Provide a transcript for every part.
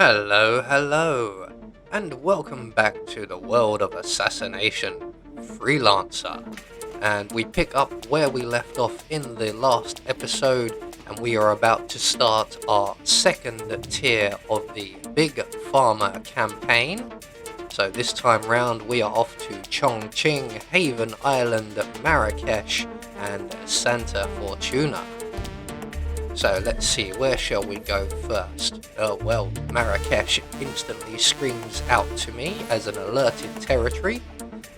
Hello, hello, and welcome back to the world of assassination, Freelancer. And we pick up where we left off in the last episode, and we are about to start our second tier of the big Pharma campaign. So this time round we are off to Chongqing, Haven Island, Marrakesh, and Santa Fortuna. So let's see, where shall we go first? Well, Marrakesh instantly screams out to me as an alerted territory.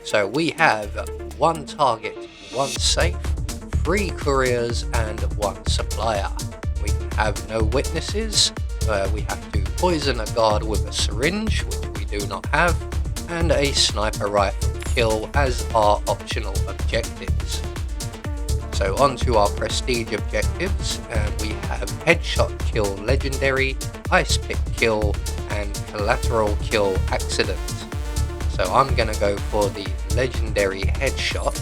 So we have one target, one safe, 3 couriers, and 1 supplier. We can have no witnesses. We have to poison a guard with a syringe, which we do not have, and a sniper rifle kill as our optional objectives. So on to our prestige objectives, we have headshot kill legendary, ice pick kill, and collateral kill accident. So I'm going to go for the legendary headshot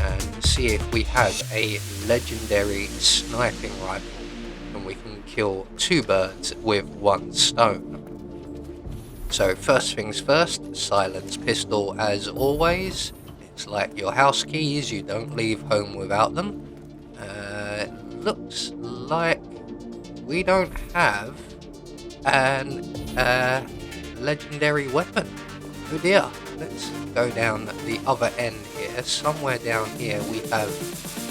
and see if we have a legendary sniping rifle, and we can kill 2 birds with 1 stone. So first things first, silence pistol as always. It's like your house keys, you don't leave home without them. Looks like we don't have an legendary weapon. Oh dear, let's go down the other end here. Somewhere down here we have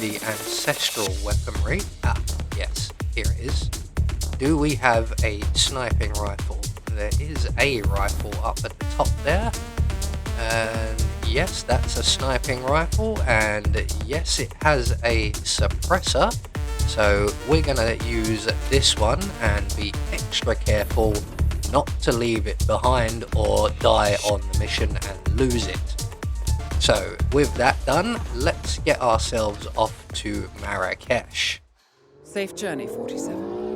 the ancestral weaponry. Yes, here it is. Do we have a sniping rifle? There is a rifle up at the top there. And yes, that's a sniping rifle, and yes, it has a suppressor. So we're gonna use this one and be extra careful not to leave it behind or die on the mission and lose it. So with that done, let's get ourselves off to Marrakesh. Safe journey, 47.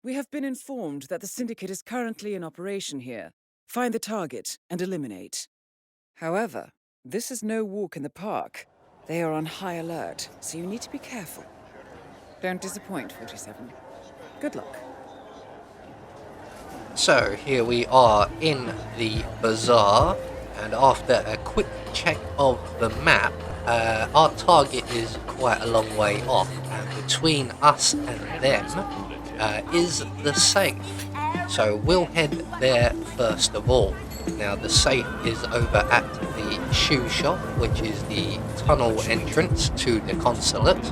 We have been informed that the syndicate is currently in operation here. Find the target and eliminate. However, this is no walk in the park. They are on high alert, so you need to be careful. Don't disappoint, 47. Good luck. So here we are in the bazaar, and after a quick check of the map, our target is quite a long way off, and between us and them is the safe. So we'll head there first of all. Now the safe is over at the shoe shop, which is the tunnel entrance to the consulate,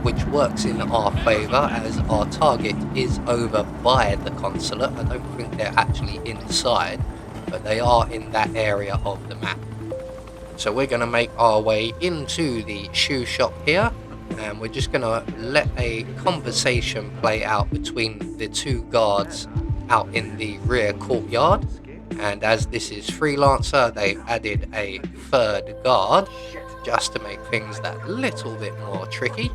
which works in our favour as our target is over by the consulate. I don't think they're actually inside, but they are in that area of the map. So we're going to make our way into the shoe shop here, and we're just going to let a conversation play out between the 2 guards out in the rear courtyard. And as this is Freelancer, they've added a 3rd guard just to make things that little bit more tricky.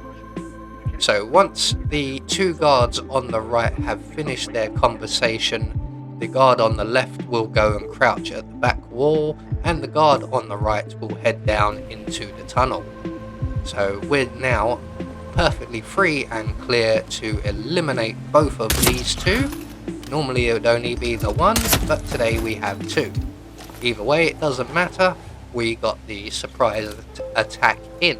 So once the 2 guards on the right have finished their conversation, the guard on the left will go and crouch at the back wall, and the guard on the right will head down into the tunnel. So we're now perfectly free and clear to eliminate both of these 2. Normally it would only be the 1, but today we have 2. Either way, it doesn't matter. We got the surprise attack in.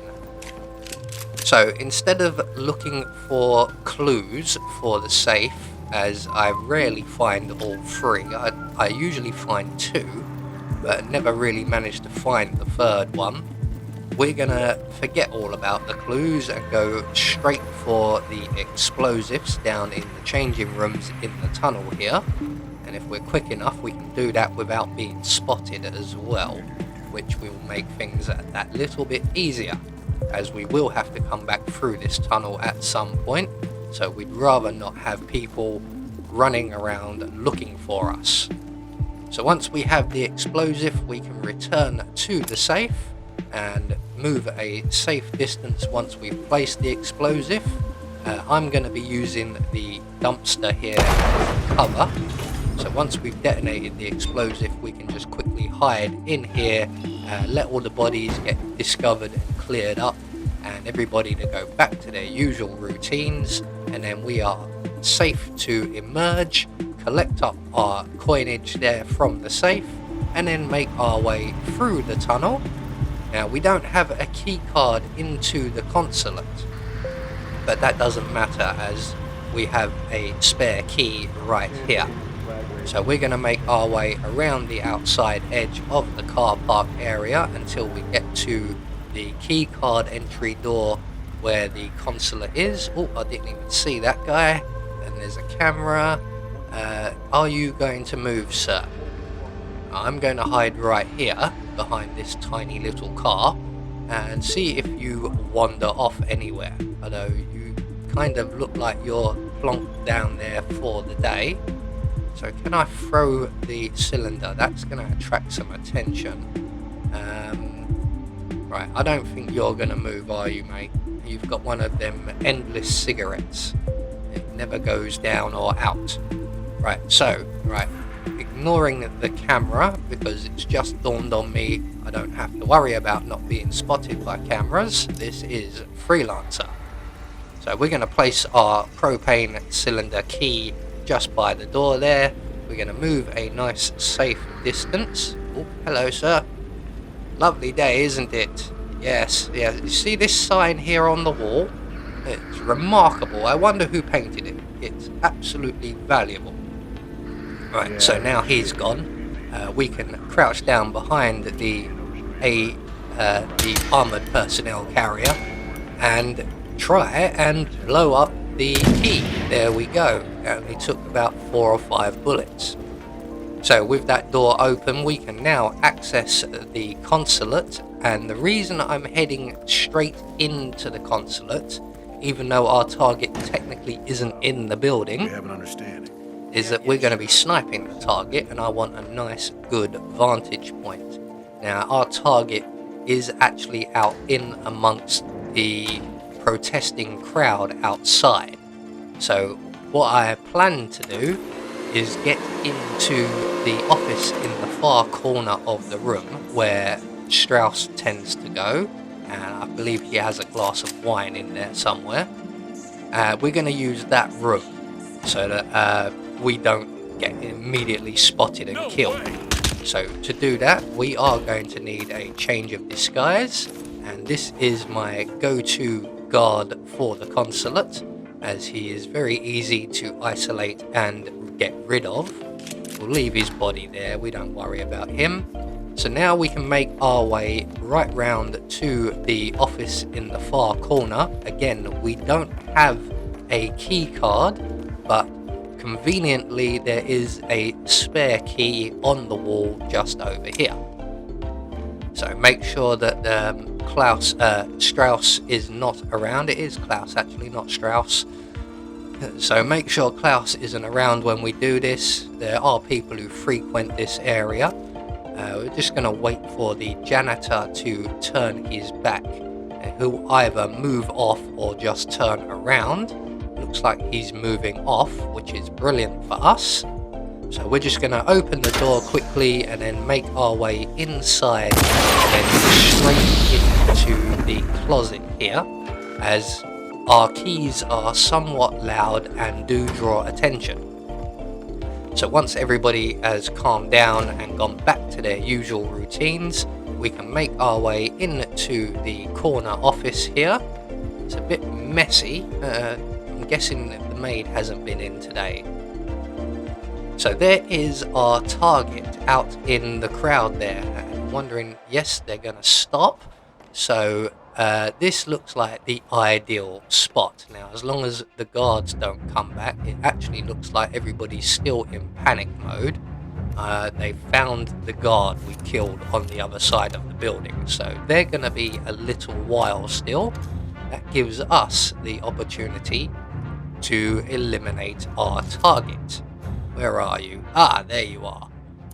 So instead of looking for clues for the safe, as I rarely find all 3, I usually find 2, but never really managed to find the 3rd one, we're gonna forget all about the clues and go straight for the explosives down in the changing rooms in the tunnel here. And if we're quick enough, we can do that without being spotted as well, which will make things that little bit easier, as we will have to come back through this tunnel at some point. So we'd rather not have people running around looking for us. So once we have the explosive, we can return to the safe and move a safe distance once we've placed the explosive. I'm going to be using the dumpster here as cover. So once we've detonated the explosive, we can just quickly hide in here, let all the bodies get discovered and cleared up, and everybody to go back to their usual routines, and then we are safe to emerge, collect up our coinage there from the safe, and then make our way through the tunnel. Now, we don't have a key card into the consulate, but that doesn't matter as we have a spare key right here. So we're going to make our way around the outside edge of the car park area until we get to the key card entry door where the consulate is. Oh, I didn't even see that guy. And there's a camera. Are you going to move, sir? I'm going to hide right here behind this tiny little car and see if you wander off anywhere. Although you kind of look like you're plonked down there for the day. So can I throw the cylinder? That's going to attract some attention. Right, I don't think you're going to move, are you, mate? You've got one of them endless cigarettes. It never goes down or out. Right, so, ignoring the camera, because it's just dawned on me I don't have to worry about not being spotted by cameras. This is Freelancer. So we're going to place our propane cylinder key just by the door there. We're going to move a nice safe distance. Oh, hello, sir. Lovely day, isn't it? Yes. You see this sign here on the wall? It's remarkable. I wonder who painted it. It's absolutely valuable. Right, so now he's gone. We can crouch down behind the armored personnel carrier and try and blow up the key. There we go. It only took about 4 or 5 bullets. So with that door open, we can now access the consulate, and the reason I'm heading straight into the consulate, even though our target technically isn't in the building, We have an understanding. is that we're going to be sniping the target, and I want a nice good vantage point. Now our target is actually out in amongst the protesting crowd outside. So what I plan to do is get into the office in the far corner of the room where Strauss tends to go, and I believe he has a glass of wine in there somewhere. We're going to use that room so that we don't get immediately spotted and killed. So to do that, we are going to need a change of disguise, and this is my go-to guard for the consulate, as he is very easy to isolate and get rid of. We'll leave his body there, we don't worry about him. So now we can make our way right round to the office in the far corner. Again, we don't have a key card, but conveniently there is a spare key on the wall just over here. So make sure that Strauss is not around. It is Klaus actually, not Strauss. So make sure Klaus isn't around when we do this. There are people who frequent this area. We're just going to wait for the janitor to turn his back. He'll either move off or just turn around. Looks like he's moving off, which is brilliant for us. So we're just going to open the door quickly and then make our way inside and then straight into the closet here, as our keys are somewhat loud and do draw attention. So once everybody has calmed down and gone back to their usual routines, we can make our way into the corner office here. It's a bit messy. I'm guessing that the maid hasn't been in today. So there is our target out in the crowd there. I'm wondering, yes, they're going to stop. So this looks like the ideal spot. Now, as long as the guards don't come back, it actually looks like everybody's still in panic mode. They found the guard we killed on the other side of the building, so they're going to be a little while still. That gives us the opportunity to eliminate our target. Where are you? Ah, there you are.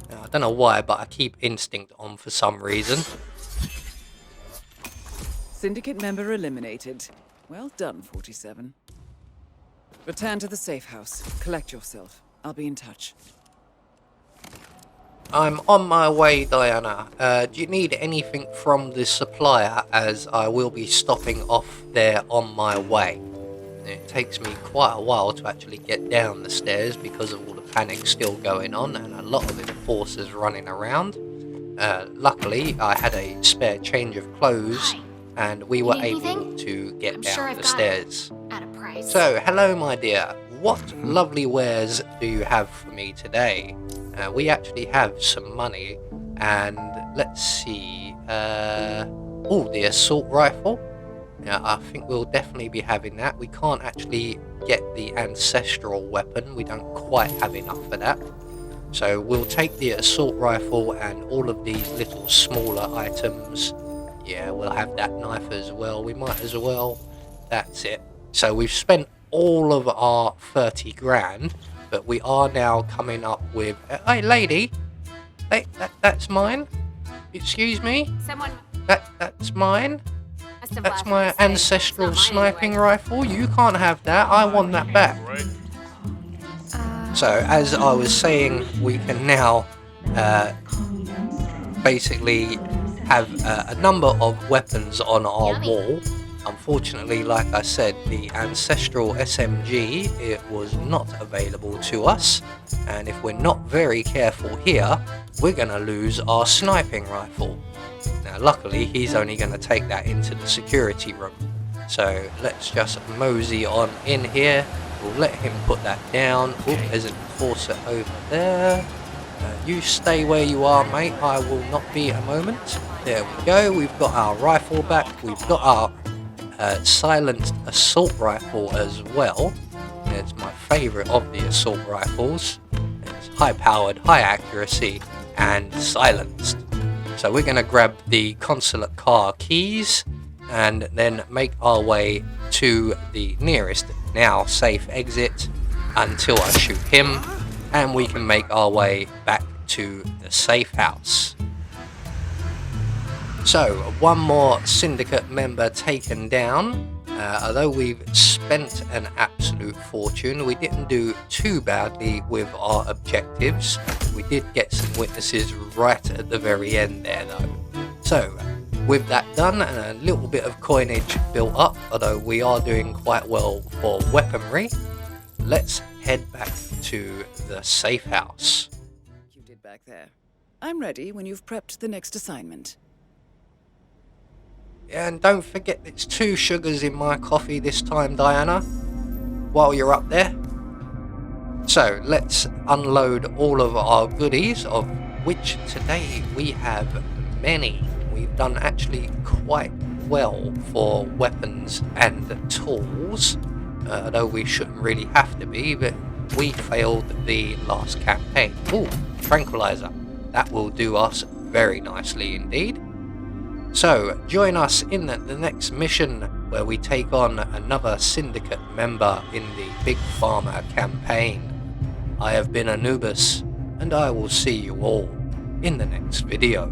Now, I don't know why, but I keep instinct on for some reason. Syndicate member eliminated. Well done, 47. Return to the safe house. Collect yourself. I'll be in touch. I'm on my way, Diana. Do you need anything from the supplier, as I will be stopping off there on my way? It takes me quite a while to actually get down the stairs because of all the panic still going on and a lot of enforcers running around. Luckily, I had a spare change of clothes and we were able to get down the stairs. At a price. So, hello my dear. What lovely wares do you have for me today? We actually have some money, and let's see. Oh, the assault rifle. Yeah, I think we'll definitely be having that. We can't actually get the ancestral weapon. We don't quite have enough for that. So we'll take the assault rifle and all of these little smaller items. Yeah, we'll have that knife as well. We might as well. That's it. So we've spent all of our 30 grand, but we are now coming up with... Hey, lady! Hey, that's mine? Excuse me? Someone That's mine? must have That's left my this thing. ancestral It's not mine sniping anyway. rifle. You can't have that. I want that back. So, as I was saying, we can now basically have a number of weapons on our Yummy. wall. Unfortunately, like I said, the ancestral SMG, it was not available to us. And if we're not very careful here, we're going to lose our sniping rifle. Now, luckily, he's only going to take that into the security room. So let's just mosey on in here. We'll let him put that down. Oop, there's an enforcer over there. You stay where you are, mate. I will not be a moment. There we go. We've got our rifle back. We've got our silenced assault rifle as well. It's my favourite of the assault rifles. It's high-powered, high accuracy, and silenced. So we're going to grab the consulate car keys and then make our way to the nearest now safe exit until I shoot him, and we can make our way back to the safe house. So, one more syndicate member taken down. Although we've spent an absolute fortune, we didn't do too badly with our objectives. We did get some witnesses right at the very end there though. So, with that done and a little bit of coinage built up, although we are doing quite well for weaponry, let's head back to the safe house. You did back there. I'm ready when you've prepped the next assignment. And don't forget it's 2 sugars in my coffee this time, Diana, while you're up there. So let's unload all of our goodies, of which today we have many. We've done actually quite well for weapons and tools, although we shouldn't really have to be, but we failed the last campaign. Ooh, tranquilizer. That will do us very nicely indeed. So, join us in the next mission where we take on another syndicate member in the Big Pharma campaign. I have been Anubis, and I will see you all in the next video.